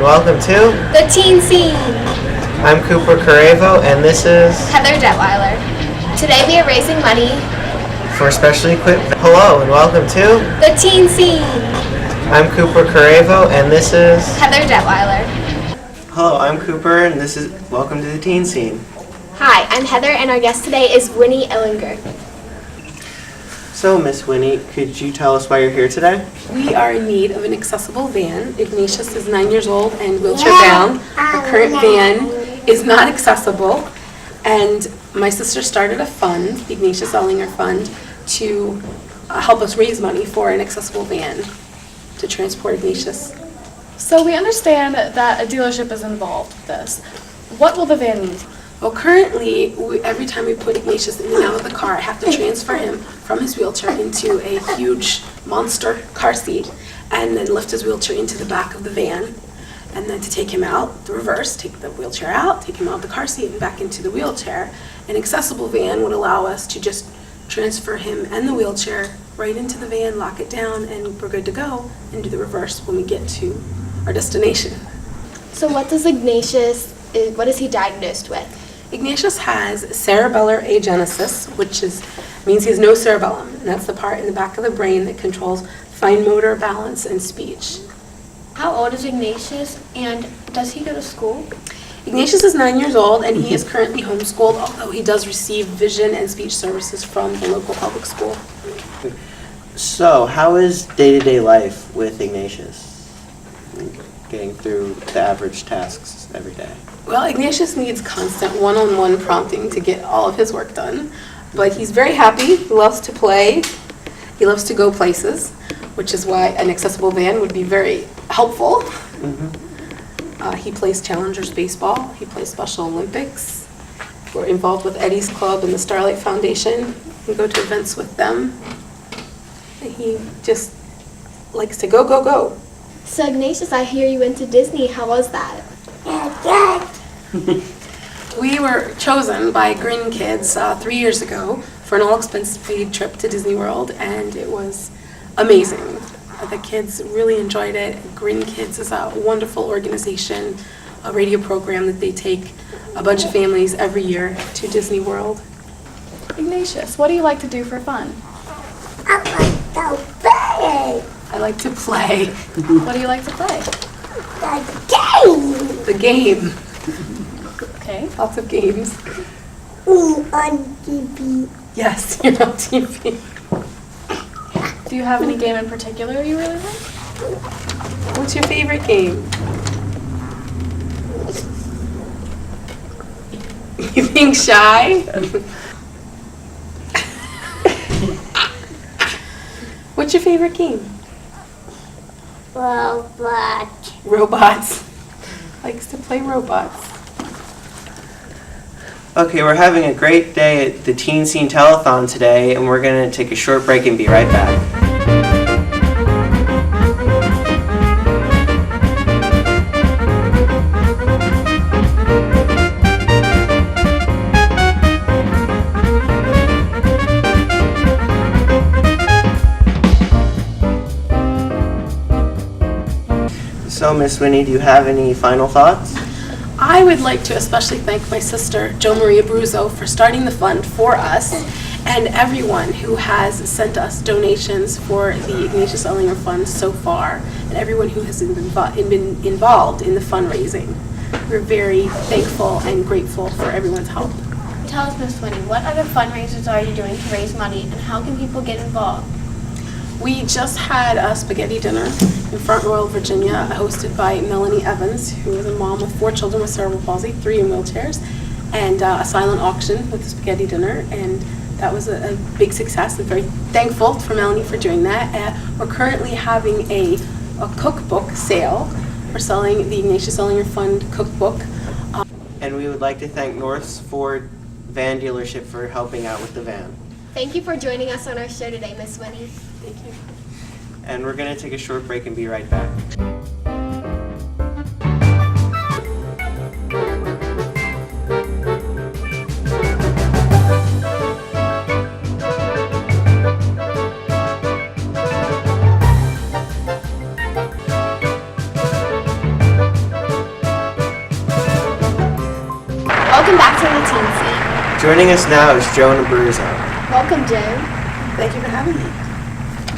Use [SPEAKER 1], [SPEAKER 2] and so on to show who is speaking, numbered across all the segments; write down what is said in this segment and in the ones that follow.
[SPEAKER 1] welcome to
[SPEAKER 2] The Teen Scene.
[SPEAKER 1] I'm Cooper Carevo, and this is
[SPEAKER 2] Heather Detweiler. Today we are raising money
[SPEAKER 1] for specially equipped. Hello, and welcome to
[SPEAKER 2] The Teen Scene.
[SPEAKER 1] I'm Cooper Carevo, and this is
[SPEAKER 2] Heather Detweiler.
[SPEAKER 1] Hello, I'm Cooper, and this is welcome to the Teen Scene.
[SPEAKER 2] Hi, I'm Heather, and our guest today is Winnie Ehlinger.
[SPEAKER 1] So, Miss Winnie, could you tell us why you're here today?
[SPEAKER 3] We are in need of an accessible van. Ignatius is 9 years old and wheelchair bound. Our current van is not accessible, and my sister started a fund, the Ignatius Ehlinger Fund, to help us raise money for an accessible van to transport Ignatius.
[SPEAKER 4] So we understand that a dealership is involved with this. What will the van need?
[SPEAKER 3] Well, currently, every time we put Ignatius in and out of the car, I have to transfer him from his wheelchair into a huge monster car seat and then lift his wheelchair into the back of the van. And then to take him out, the reverse, take the wheelchair out, take him out of the car seat and back into the wheelchair. An accessible van would allow us to just transfer him and the wheelchair right into the van, lock it down, and we're good to go, and do the reverse when we get to our destination.
[SPEAKER 2] So what is he diagnosed with?
[SPEAKER 3] Ignatius has cerebellar agenesis, which means he has no cerebellum, and that's the part in the back of the brain that controls fine motor, balance, and speech.
[SPEAKER 2] How old is Ignatius, and does he go to school?
[SPEAKER 3] Ignatius is 9 years old, and he is currently homeschooled, although he does receive vision and speech services from the local public school.
[SPEAKER 1] So, how is day-to-day life with Ignatius? Getting through the average tasks every day.
[SPEAKER 3] Well, Ignatius needs constant one-on-one prompting to get all of his work done, but he's very happy. He loves to play. He loves to go places, which is why an accessible van would be very helpful. He plays Challengers baseball. He plays Special Olympics. We're involved with Eddie's Club and the Starlight Foundation. We go to events with them. He just likes to go, go, go.
[SPEAKER 2] So Ignatius, I hear you went to Disney. How was that?
[SPEAKER 3] We were chosen by Grin Kids 3 years ago for an all-expense-paid trip to Disney World, and it was amazing. The kids really enjoyed it. Grin Kids is a wonderful organization, a radio program that they take a bunch of families every year to Disney World.
[SPEAKER 4] Ignatius, what do you like to do for fun?
[SPEAKER 3] I like to play.
[SPEAKER 4] What do you like to play?
[SPEAKER 3] The game.
[SPEAKER 4] Okay.
[SPEAKER 3] Lots of games.
[SPEAKER 5] On TV.
[SPEAKER 3] Yes, you're on TV.
[SPEAKER 4] Do you have any game in particular you really like?
[SPEAKER 3] What's your favorite game? You being shy? What's your favorite game? Robots. Likes to play robots.
[SPEAKER 1] Okay, we're having a great day at the Teen Scene Telethon today, and we're going to take a short break and be right back. So, Miss Winnie, do you have any final thoughts?
[SPEAKER 3] I would like to especially thank my sister, Jo Maria Bruzzo, for starting the fund for us, and everyone who has sent us donations for the Ignatius Ehlinger Fund so far, and everyone who has been involved in the fundraising. We're very thankful and grateful for everyone's help.
[SPEAKER 2] Tell us, Miss Winnie, what other fundraisers are you doing to raise money, and how can people get involved?
[SPEAKER 3] We just had a spaghetti dinner in Front Royal, Virginia, hosted by Melanie Evans, who is a mom with 4 children with cerebral palsy, 3 in wheelchairs, and a silent auction with the spaghetti dinner, and that was a big success. I'm very thankful for Melanie for doing that. We're currently having a cookbook sale. We're selling the Ignatius Ehlinger Fund cookbook.
[SPEAKER 1] And we would like to thank North's Ford Van Dealership for helping out with the van.
[SPEAKER 2] Thank you for joining us on our show today, Miss Winnie.
[SPEAKER 3] Thank you.
[SPEAKER 1] And we're going to take a short break and be right back.
[SPEAKER 2] the Teen Scene.
[SPEAKER 1] Joining us now is Joan Abruzzo.
[SPEAKER 2] Welcome, Joan.
[SPEAKER 6] Thank you for having me.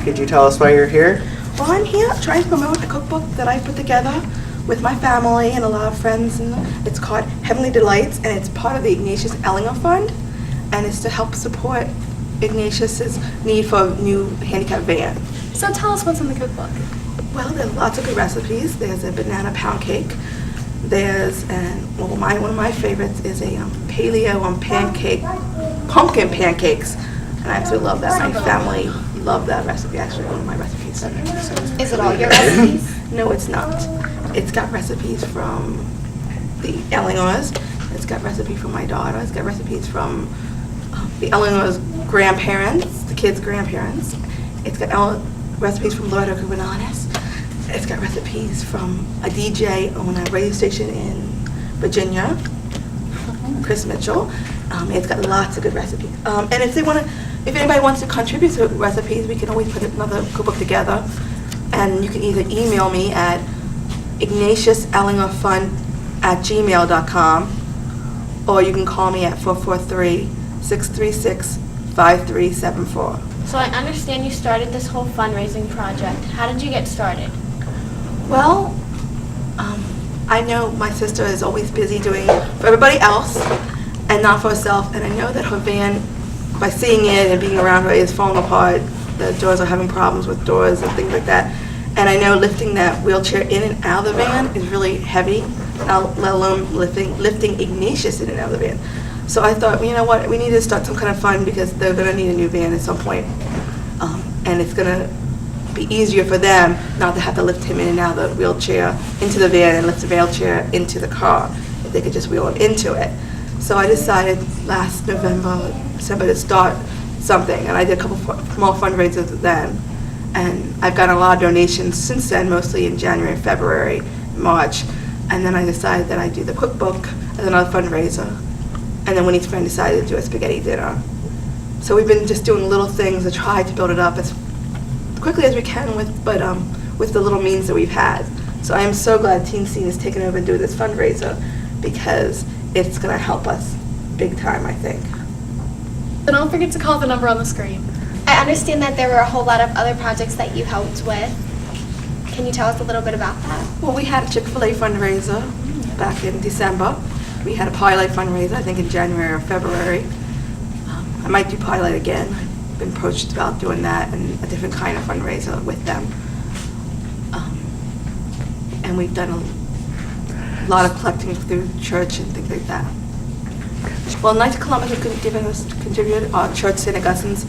[SPEAKER 1] Could you tell us why you're here?
[SPEAKER 6] Well, I'm here trying to promote a cookbook that I put together with my family and a lot of friends. And it's called Heavenly Delights, and it's part of the Ignatius Ehlinger Fund, and it's to help support Ignatius's need for a new handicap van.
[SPEAKER 4] So tell us what's in the cookbook.
[SPEAKER 6] Well, there's lots of good recipes. There's a banana pound cake. There's one of my favorites is a paleo pumpkin pancakes, and I absolutely love that. My family love that recipe. Actually, one of my recipes.
[SPEAKER 2] Is it all your recipes?
[SPEAKER 6] No, it's not. It's got recipes from the Ehlingers. It's got recipes from my daughter. It's got recipes from the Ehlingers' grandparents, the kids' grandparents. It's got recipes from Lord Bananas. It's got recipes from a DJ on a radio station in Virginia, Chris Mitchell. It's got lots of good recipes. And if anybody wants to contribute to recipes, we can always put another cookbook together. And you can either email me at ignatiusehlingerfund@gmail.com, or you can call me at 443-636-5374.
[SPEAKER 2] So I understand you started this whole fundraising project. How did you get started?
[SPEAKER 6] Well, I know my sister is always busy doing for everybody else and not for herself, and I know that her van, by seeing it and being around her, is falling apart. The doors are having problems with doors and things like that. And I know lifting that wheelchair in and out of the van is really heavy, let alone lifting Ignatius in and out of the van. So I thought, you know what, we need to start some kind of fund because they're going to need a new van at some point. And it's going to be easier for them not to have to lift him in and out of the wheelchair into the van and lift the wheelchair into the car, if they could just wheel him into it. So I decided last November, December to start something, and I did a couple small fundraisers then. And I've gotten a lot of donations since then, mostly in January, February, March. And then I decided that I'd do the cookbook as another fundraiser. And then Winnie's friend decided to do a spaghetti dinner. So we've been just doing little things to try to build it up as quickly as we can with the little means that we've had. So I am so glad Teen Scene is taking over and doing this fundraiser because it's going to help us big time, I think.
[SPEAKER 4] So don't forget to call the number on the screen.
[SPEAKER 2] I understand that there were a whole lot of other projects that you helped with. Can you tell us a little bit about that?
[SPEAKER 6] Well, we had a Chick-fil-A fundraiser back in December. We had a Pilot fundraiser, I think in January or February. I might do Pilot again. I've been approached about doing that and a different kind of fundraiser with them. And we've done a lot of collecting through church and things like that. Well, Knights of Columbus has contributed. Our church, St. Augustine's,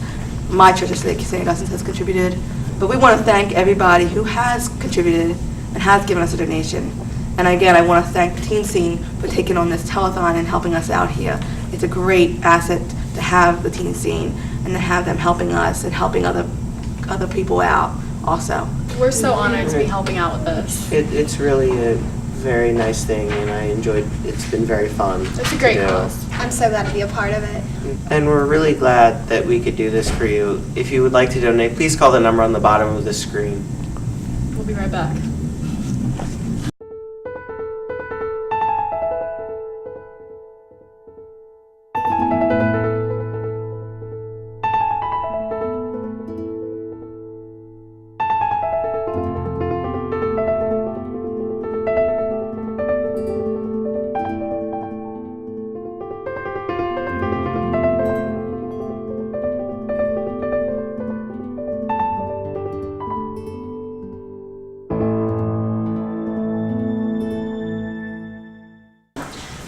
[SPEAKER 6] my church, St. Augustine's, has contributed. But we want to thank everybody who has contributed and has given us a donation. And again, I want to thank Teen Scene for taking on this telethon and helping us out here. It's a great asset to have the Teen Scene and to have them helping us and helping other people out also.
[SPEAKER 4] We're so honored to be helping out with this.
[SPEAKER 1] It's really a very nice thing, and I enjoyed. It's been very fun.
[SPEAKER 4] It's a great
[SPEAKER 1] to do.
[SPEAKER 4] cause.
[SPEAKER 2] I'm so glad to be a part of it.
[SPEAKER 1] And we're really glad that we could do this for you. If you would like to donate, please call the number on the bottom of the screen.
[SPEAKER 4] We'll be right back.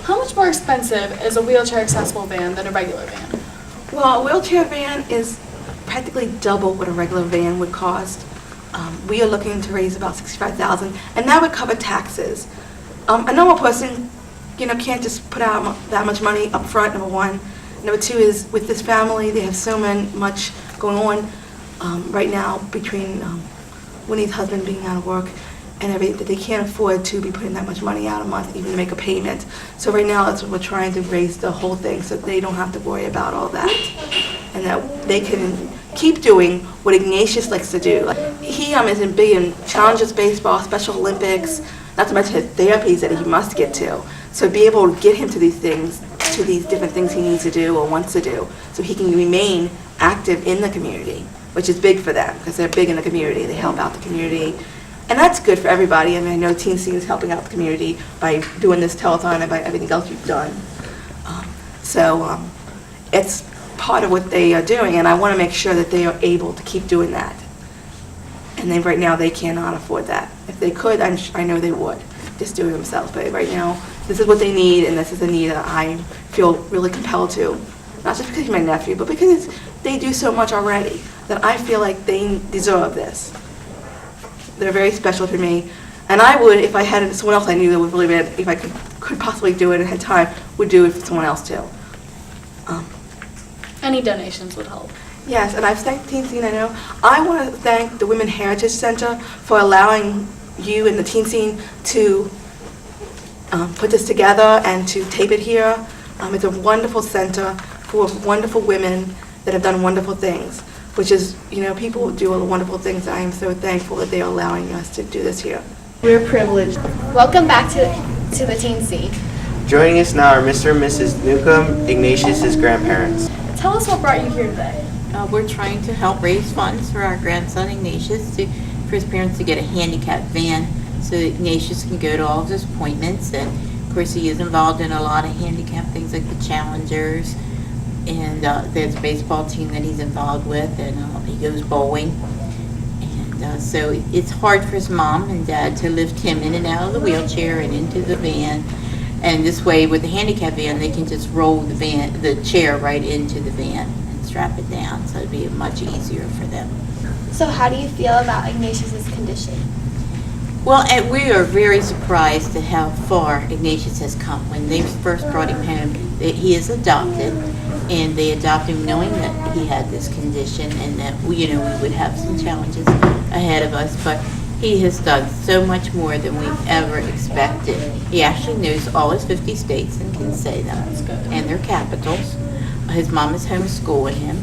[SPEAKER 4] How much more expensive is a wheelchair accessible van than a regular van?
[SPEAKER 6] Well, a wheelchair van is practically double what a regular van would cost. We are looking to raise about $65,000, and that would cover taxes. A normal person, can't just put out that much money up front, number one. Number two is, with this family, they have so much going on right now between Winnie's husband being out of work and everything, that they can't afford to be putting that much money out a month even to make a payment. So right now, that's what we're trying to raise the whole thing so they don't have to worry about all that, and that they can keep doing what Ignatius likes to do. He isn't big in challenges baseball, Special Olympics, not to mention his therapies that he must get to. So be able to get him to these things to these different things he needs to do or wants to do, so he can remain active in the community, which is big for them because they're big in the community. They help out the community, and that's good for everybody. I mean, I know Teen Scene is helping out the community by doing this telethon and by everything else you've done. It's part of what they are doing, and I want to make sure that they are able to keep doing that. And then right now, they cannot afford that. If they could, I know they would just do it themselves. But right now, this is what they need, and this is a need that I feel really compelled to. Not just because he's my nephew, but because they do so much already that I feel like they deserve this. They're very special to me. And I would, if I had someone else I knew that would really, if I could possibly do it and had time, would do it for someone else too.
[SPEAKER 4] Any donations would help.
[SPEAKER 6] Yes, and I've thanked Teen Scene, I know. I want to thank the Women Heritage Center for allowing you and the Teen Scene to put this together and to tape it here. It's a wonderful center full of wonderful women that have done wonderful things, which is, people do all the wonderful things. I am so thankful that they are allowing us to do this here. We're privileged.
[SPEAKER 2] Welcome back to the Teen Scene.
[SPEAKER 1] Joining us now are Mr. and Mrs. Newcomb, Ignatius' grandparents.
[SPEAKER 4] Tell us what brought you here today.
[SPEAKER 7] We're trying to help raise funds for our grandson Ignatius for his parents to get a handicapped van so that Ignatius can go to all of his appointments. And of course he is involved in a lot of handicapped things like the Challengers, and there's a baseball team that he's involved with, and he goes bowling. And so it's hard for his mom and dad to lift him in and out of the wheelchair and into the van. And this way, with the handicap van, they can just roll the chair right into the van and strap it down, so it'd be much easier for them.
[SPEAKER 2] So how do you feel about Ignatius' condition?
[SPEAKER 7] Well, and we are very surprised at how far Ignatius has come. When they first brought him home, he is adopted, and they adopted him knowing that he had this condition and that we would have some challenges ahead of us, but he has done so much more than we've ever expected. He actually knows all his 50 states and can say them, and their capitals. His mom is homeschooling him.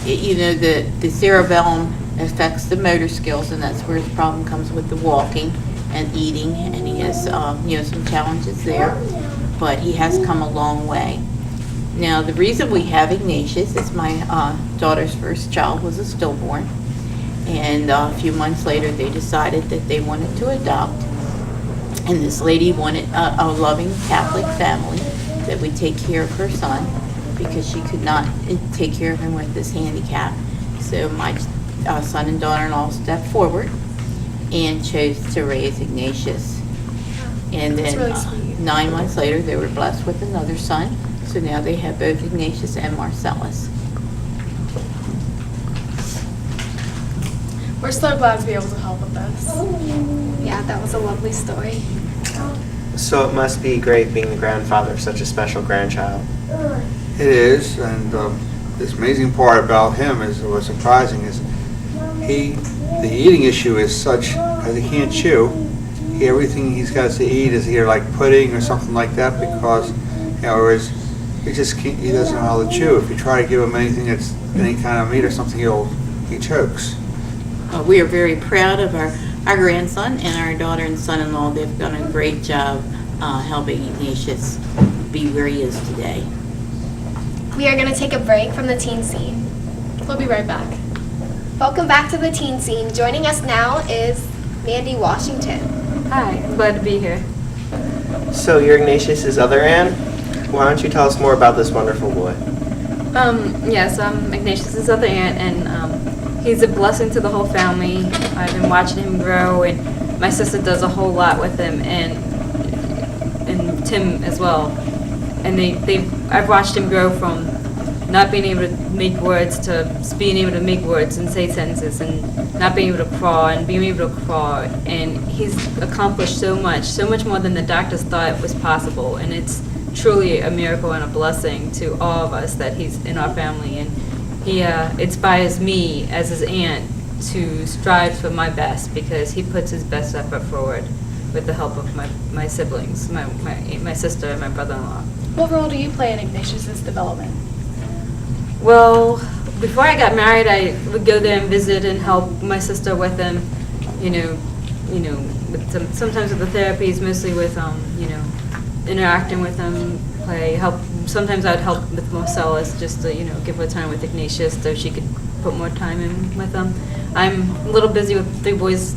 [SPEAKER 7] The cerebellum affects the motor skills, and that's where his problem comes with the walking and eating, and he has some challenges there, but he has come a long way. Now, the reason we have Ignatius is my daughter's first child was a stillborn. And a few months later, they decided that they wanted to adopt. And this lady wanted a loving Catholic family that would take care of her son because she could not take care of him with this handicap. So my son and daughter-in-law stepped forward and chose to raise Ignatius. And then
[SPEAKER 4] That's really sweet.
[SPEAKER 7] 9 months later, they were blessed with another son. So now they have both Ignatius and Marcellus.
[SPEAKER 4] We're so glad to be able to help with this.
[SPEAKER 2] Yeah, that was a lovely story.
[SPEAKER 1] So it must be great being the grandfather of such a special grandchild.
[SPEAKER 8] It is, and the amazing part about him is what's surprising is the eating issue is such as he can't chew. Everything he's got to eat is either like pudding or something like that because he just can't, he doesn't know how to chew. If you try to give him anything that's any kind of meat or something, he chokes.
[SPEAKER 7] We are very proud of our grandson and our daughter and son-in-law. They've done a great job helping Ignatius be where he is today.
[SPEAKER 2] We are going to take a break from the Teen Scene.
[SPEAKER 4] We'll be right back.
[SPEAKER 2] Welcome back to the Teen Scene. Joining us now is Mandy Washington.
[SPEAKER 9] Hi, I'm glad to be here.
[SPEAKER 1] So you're Ignatius' other aunt? Why don't you tell us more about this wonderful boy?
[SPEAKER 9] Yes, I'm Ignatius' other aunt, and he's a blessing to the whole family. I've been watching him grow, and my sister does a whole lot with him, and Tim as well. And I've watched him grow from not being able to make words to being able to make words and say sentences, and not being able to crawl and being able to crawl. And he's accomplished so much more than the doctors thought was possible. And it's truly a miracle and a blessing to all of us that he's in our family. And he inspires me as his aunt to strive for my best, because he puts his best effort forward with the help of my siblings, my sister and my brother-in-law.
[SPEAKER 4] What role do you play in Ignatius' development?
[SPEAKER 9] Well, before I got married, I would go there and visit and help my sister with him, with sometimes with the therapies, mostly with interacting with him, play, help. Sometimes I'd help with Marcellus just to, give her time with Ignatius so she could put more time in with them. I'm a little busy with 3 boys,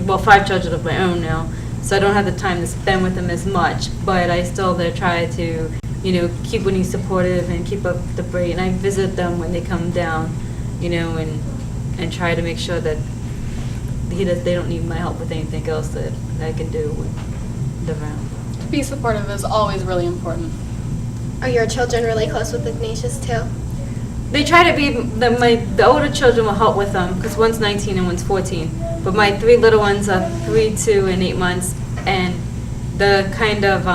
[SPEAKER 9] well, 5 children of my own now, so I don't have the time to spend with them as much, but I still try to, keep Winnie supportive and keep up the braid, and I visit them when they come down, and try to make sure that they don't need my help with anything else that I can do with them around.
[SPEAKER 4] To be supportive is always really important.
[SPEAKER 2] Are your children really close with Ignatius too?
[SPEAKER 9] They try to be, the older children will help with them, because one's 19 and one's 14. But my 3 little ones are 3, 2, and 8 months, and the kind of,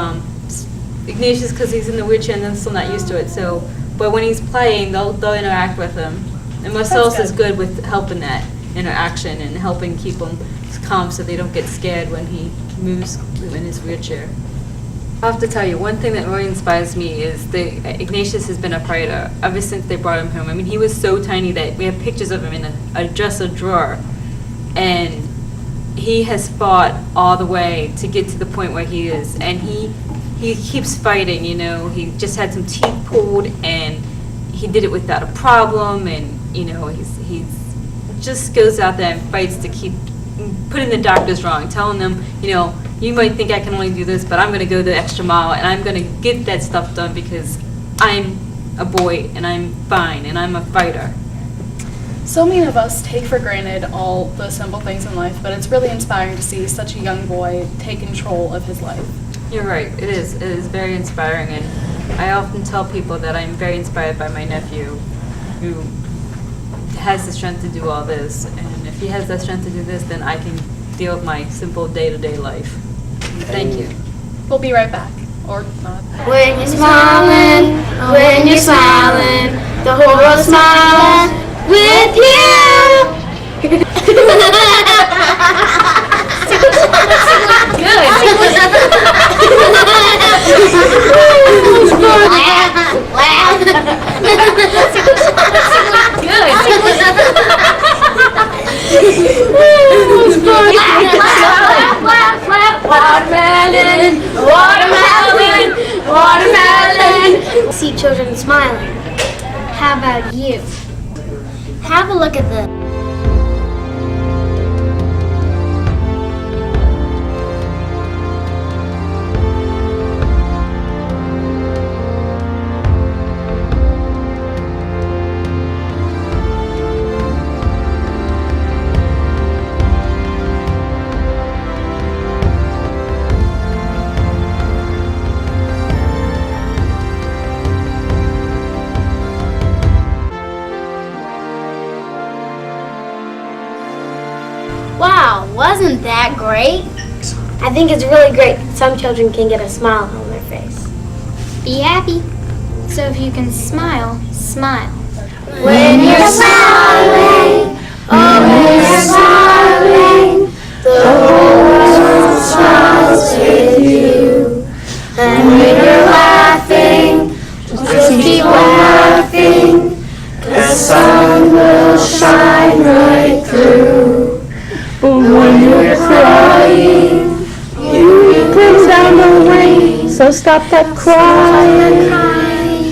[SPEAKER 9] Ignatius, because he's in the wheelchair and they're still not used to it, so, but when he's playing, they'll interact with him. And Marcellus is good with helping that interaction and helping keep them calm so they don't get scared when he moves in his wheelchair. I have to tell you, one thing that really inspires me is Ignatius has been a fighter ever since they brought him home. I mean, he was so tiny that we have pictures of him in a dresser drawer, and he has fought all the way to get to the point where he is, and he keeps fighting. He just had some teeth pulled, and he did it without a problem, and he's just goes out there and fights to keep putting the doctors wrong, telling them, you might think I can only do this, but I'm going to go the extra mile, and I'm going to get that stuff done because I'm a boy, and I'm fine, and I'm a fighter.
[SPEAKER 4] So many of us take for granted all the simple things in life, but it's really inspiring to see such a young boy take control of his life.
[SPEAKER 9] You're right. It is. It is very inspiring, and I often tell people that I'm very inspired by my nephew, who has the strength to do all this, and if he has that strength to do this, then I can deal with my simple day-to-day life. Thank you.
[SPEAKER 4] We'll be right back, or not.
[SPEAKER 5] When you're smiling, the whole world's smiling with you.
[SPEAKER 10] Watermelon, watermelon, watermelon.
[SPEAKER 5] See children smiling. How about you? Have a look at the Wow, wasn't that great? I think it's really great. Some children can get a smile on their face. Be happy. So if you can smile, smile. When you're smiling, oh, when you're smiling, the whole world smiles with you. And when you're laughing, just keep on laughing, 'cause the sun will shine right through. But when you're crying, you bring down the rain, so stop that crying.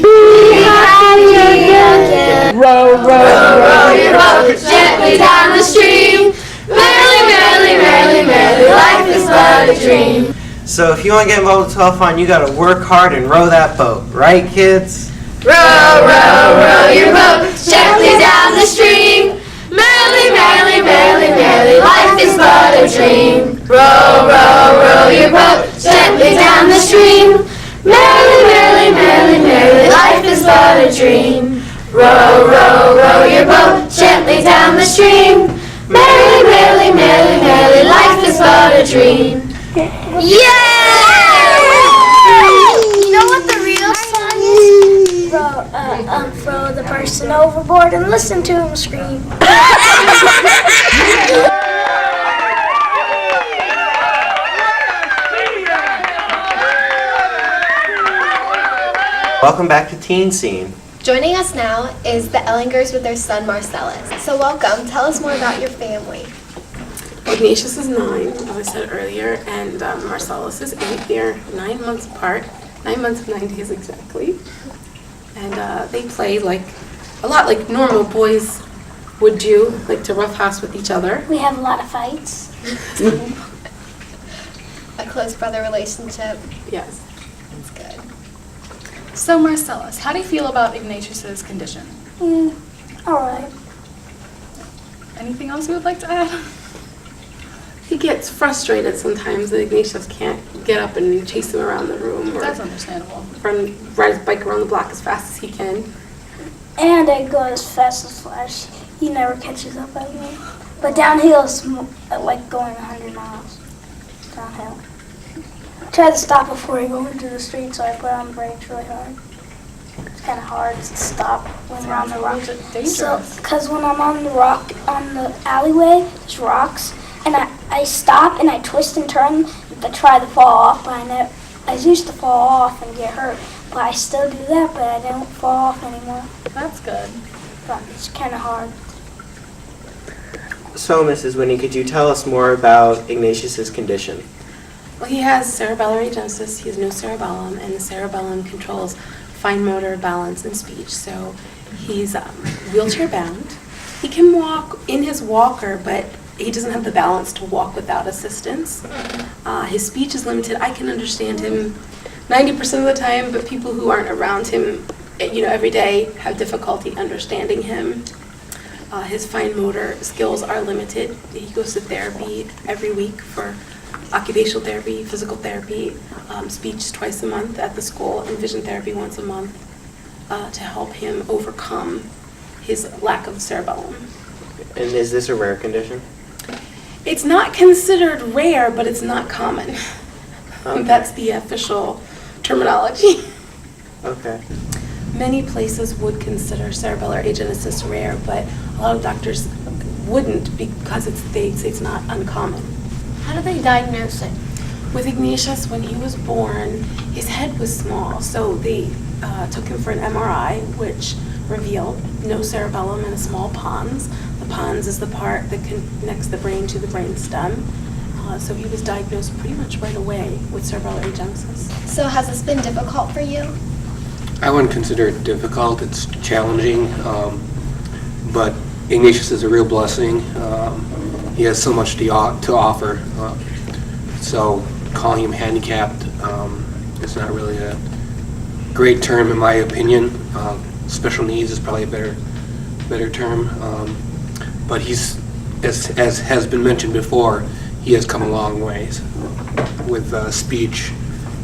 [SPEAKER 5] Be happy again. Row, row, row your boat gently down the stream. Merrily, merrily, merrily, merrily, life is but a dream.
[SPEAKER 1] So if you want to get involved with telethon, you got to work hard and row that boat, right, kids?
[SPEAKER 10] Row, row, row your boat gently down the stream. Merrily, merrily, merrily, merrily, life is but a dream. Row, row, row your boat gently down the stream. Merrily, merrily, merrily, merrily, life is but a dream. Row, row, row your boat gently down the stream. Merrily, merrily, merrily, merrily, life is but a dream. Yay! You know what the real song is? Throw the person overboard and listen to him scream.
[SPEAKER 1] Welcome back to Teen Scene.
[SPEAKER 2] Joining us now is the Ehlingers with their son Marcellus. So welcome. Tell us more about your family.
[SPEAKER 3] Ignatius is 9, as I said earlier, and Marcellus is 8. They're 9 months apart. 9 months and 9 days exactly. And they play a lot like normal boys would do, like to roughhouse with each other.
[SPEAKER 5] We have a lot of fights.
[SPEAKER 2] A close brother relationship.
[SPEAKER 3] Yes.
[SPEAKER 2] That's good.
[SPEAKER 4] So Marcellus, how do you feel about Ignatius's condition?
[SPEAKER 5] All right.
[SPEAKER 4] Anything else you would like to add?
[SPEAKER 3] He gets frustrated sometimes that Ignatius can't get up and chase him around the room or
[SPEAKER 4] That's understandable.
[SPEAKER 3] ride his bike around the block as fast as he can.
[SPEAKER 5] And I go as fast as Flash. He never catches up with me. But downhill is like going 100 miles. Downhill. I try to stop before I go into the street, so I put on the brakes really hard. It's kind of hard to stop when we're on the rock. So, because when I'm on the rock, on the alleyway, there's rocks, and I stop and I twist and turn to try to fall off, but I used to fall off and get hurt. But I still do that, but I don't fall off anymore.
[SPEAKER 4] That's good.
[SPEAKER 5] But it's kind of hard.
[SPEAKER 1] So, Mrs. Winnie, could you tell us more about Ignatius's condition?
[SPEAKER 3] Well, he has cerebellar agenesis. He has no cerebellum, and the cerebellum controls fine motor, balance, and speech. So he's wheelchair bound. He can walk in his walker, but he doesn't have the balance to walk without assistance. His speech is limited. I can understand him 90% of the time, but people who aren't around him, every day have difficulty understanding him. His fine motor skills are limited. He goes to therapy every week for occupational therapy, physical therapy, speech twice a month at the school, and vision therapy once a month to help him overcome his lack of cerebellum.
[SPEAKER 1] And is this a rare condition?
[SPEAKER 3] It's not considered rare, but it's not common.
[SPEAKER 1] Okay.
[SPEAKER 3] That's the official terminology.
[SPEAKER 1] Okay.
[SPEAKER 3] Many places would consider cerebellar agenesis rare, but a lot of doctors wouldn't because they say it's not uncommon.
[SPEAKER 5] How do they diagnose it?
[SPEAKER 3] With Ignatius, when he was born, his head was small, so they took him for an MRI, which revealed no cerebellum and a small pons. The pons is the part that connects the brain to the brain stem. So he was diagnosed pretty much right away with cerebellar agenesis.
[SPEAKER 2] So has this been difficult for you?
[SPEAKER 11] I wouldn't consider it difficult. It's challenging, but Ignatius is a real blessing. He has so much to offer. So calling him handicapped is not really a great term in my opinion. Special needs is probably a better term. But he's, as has been mentioned before, he has come a long ways with speech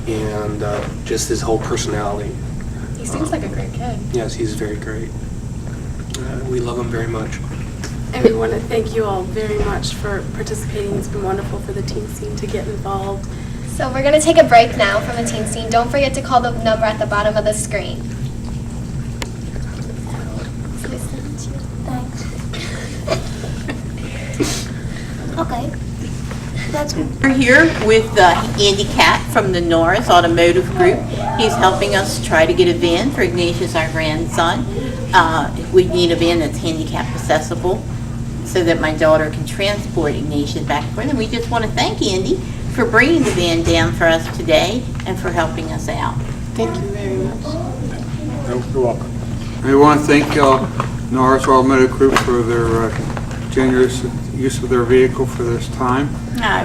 [SPEAKER 11] and just his whole personality.
[SPEAKER 4] He seems like a great kid.
[SPEAKER 11] Yes, he's very great. We love him very much.
[SPEAKER 3] And we want to thank you all very much for participating. It's been wonderful for the teen scene to get involved.
[SPEAKER 2] So we're going to take a break now from the teen scene. Don't forget to call the number at the bottom of the screen.
[SPEAKER 5] Thanks. Okay. That's
[SPEAKER 7] We're here with Andy Catt from the Norris Automotive Group. He's helping us try to get a van for Ignatius, our grandson. We need a van that's handicap accessible so that my daughter can transport Ignatius back and forth. And we just want to thank Andy for bringing the van down for us today and for helping us out.
[SPEAKER 3] Thank you very much.
[SPEAKER 8] You're welcome. I want to thank Norris Automotive Group for their generous use of their vehicle for this time.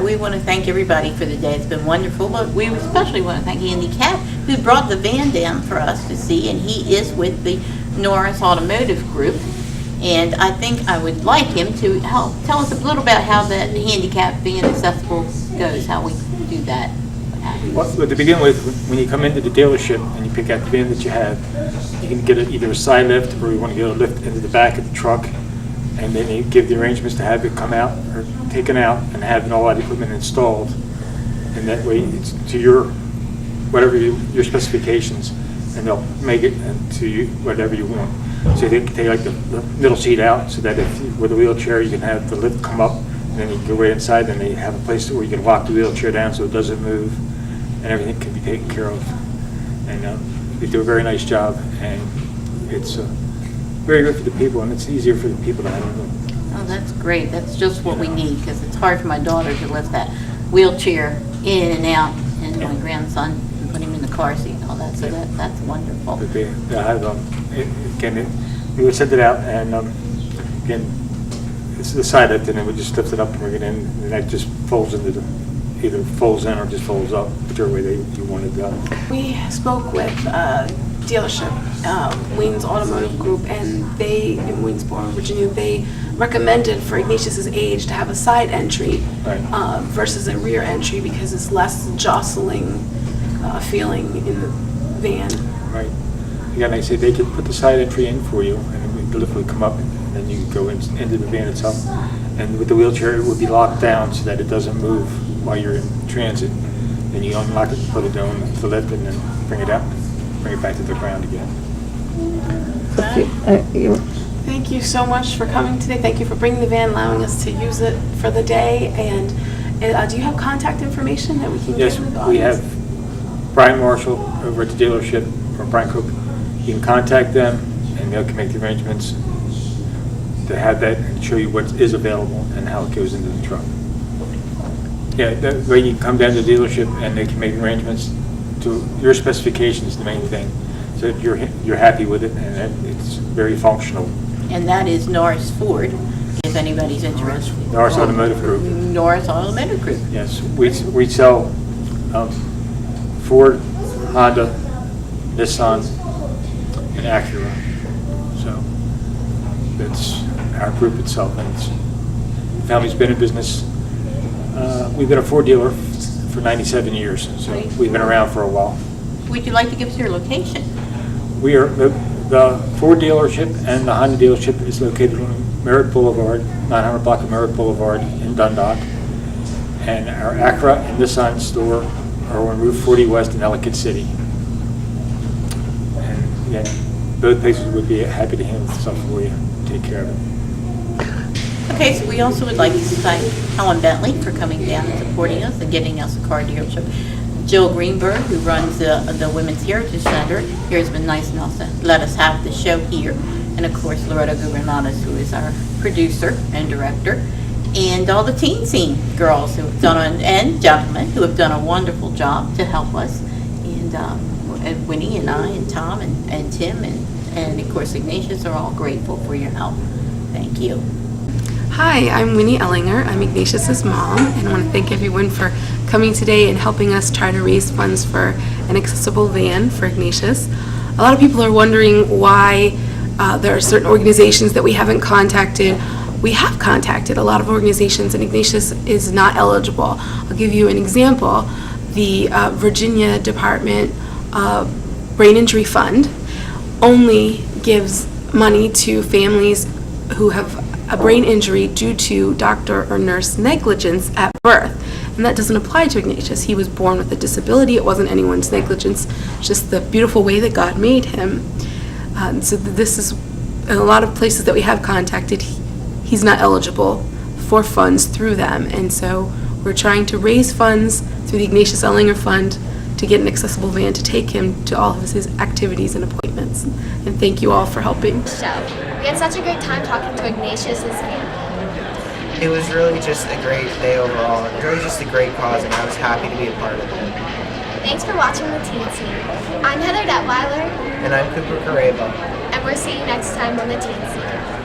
[SPEAKER 7] We want to thank everybody for the day. It's been wonderful, but we especially want to thank Andy Catt, who brought the van down for us to see, and he is with the Norris Automotive Group. And I think I would like him to help tell us a little about how that handicap van accessible goes, how we do that.
[SPEAKER 12] Well, to begin with, when you come into the dealership and you pick out the van that you have, you can get either a side lift or you want to get a lift into the back of the truck, and then you give the arrangements to have it come out or taken out and have all that equipment installed. And that way it's to your, whatever your specifications, and they'll make it to you whatever you want. So they can take like the middle seat out so that if with a wheelchair you can have the lift come up, and then you can go right inside, and they have a place where you can lock the wheelchair down so it doesn't move, and everything can be taken care of. And they do a very nice job, and it's very good for the people, and it's easier for the people to handle them.
[SPEAKER 7] Oh, that's great. That's just what we need, because it's hard for my daughter to lift that wheelchair in and out, and my grandson, and put him in the car seat and all so that's wonderful.
[SPEAKER 12] But they have, again, we would send it out, and again, it's the side lift, and then we just lift it up and bring it in, and that just folds into either folds in or just folds up, whichever way you want it done.
[SPEAKER 3] We spoke with dealership, Wayne's Automotive Group, and they, in Waynesboro, Virginia, they recommended for Ignatius's age to have a side entry versus a rear entry because it's less jostling feeling in the van.
[SPEAKER 12] Right. Again, I say they could put the side entry in for you, and the lift would come up, and then you go into the van itself. And with the wheelchair, it would be locked down so that it doesn't move while you're in transit. Then you unlock it, put it down the lift, and then bring it out, bring it back to the ground again.
[SPEAKER 3] Thank you so much for coming today. Thank you for bringing the van, allowing us to use it for the day. And do you have contact information that we can
[SPEAKER 12] Yes,
[SPEAKER 3] give to the
[SPEAKER 12] we
[SPEAKER 3] audience?
[SPEAKER 12] have Brian Marshall over at the dealership, or Brian Cook. You can contact them, and they can make the arrangements to have that and show you what is available and how it goes into the truck. Yeah, that way you can come down to the dealership and they can make arrangements to your specifications, the main thing, so that you're happy with it and that it's very functional.
[SPEAKER 7] And that is Norris Ford, if anybody's interested.
[SPEAKER 12] Norris Automotive Group.
[SPEAKER 7] Norris Automotive Group.
[SPEAKER 12] Yes, we sell Ford, Honda, Nissan, and Acura. So that's our group itself, and the family's been in business. We've been a Ford dealer for 97 years, so we've been around for a while.
[SPEAKER 7] Would you like to give us your location?
[SPEAKER 12] We are the Ford dealership and the Honda dealership is located on Merritt Boulevard, 900 block of Merritt Boulevard in Dundalk, and our Acura and Nissan store are on Route 40 West in Ellicott City. And yeah, both places would be happy to handle stuff for you, take care of it.
[SPEAKER 7] Okay, so we also would like to thank Helen Bentley for coming down and supporting us and getting us a car dealership. Jill Greenberg, who runs the Women's Heritage Center, here has been nice enough to let us have the show here. And of course, Loretta Gubernadas, who is our producer and director. And all the teen scene girls who have done, and gentlemen, who have done a wonderful job to help us. And Winnie and I and Tom and Tim and of course Ignatius are all grateful for your help. Thank you.
[SPEAKER 3] Hi, I'm Winnie Ehlinger. I'm Ignatius's mom, and I want to thank everyone for coming today and helping us try to raise funds for an accessible van for Ignatius. A lot of people are wondering why there are certain organizations that we haven't contacted. We have contacted a lot of organizations, and Ignatius is not eligible. I'll give you an example. The Virginia Department Brain Injury Fund only gives money to families who have a brain injury due to doctor or nurse negligence at birth. And that doesn't apply to Ignatius. He was born with a disability. It wasn't anyone's negligence, just the beautiful way that God made him. So this is, in a lot of places that we have contacted, he's not eligible for funds through them. And so we're trying to raise funds through the Ignatius Ehlinger Fund to get an accessible van to take him to all of his activities and appointments. And thank you all for helping.
[SPEAKER 2] We had such a great time talking to Ignatius's family.
[SPEAKER 1] It was really just a great day overall, and really just a great cause, and I was happy to be a part of it.
[SPEAKER 2] Thanks for watching the Teen Scene. I'm Heather Detweiler.
[SPEAKER 1] And I'm Cooper Carreva.
[SPEAKER 2] And we'll see you next time on the Teen Scene.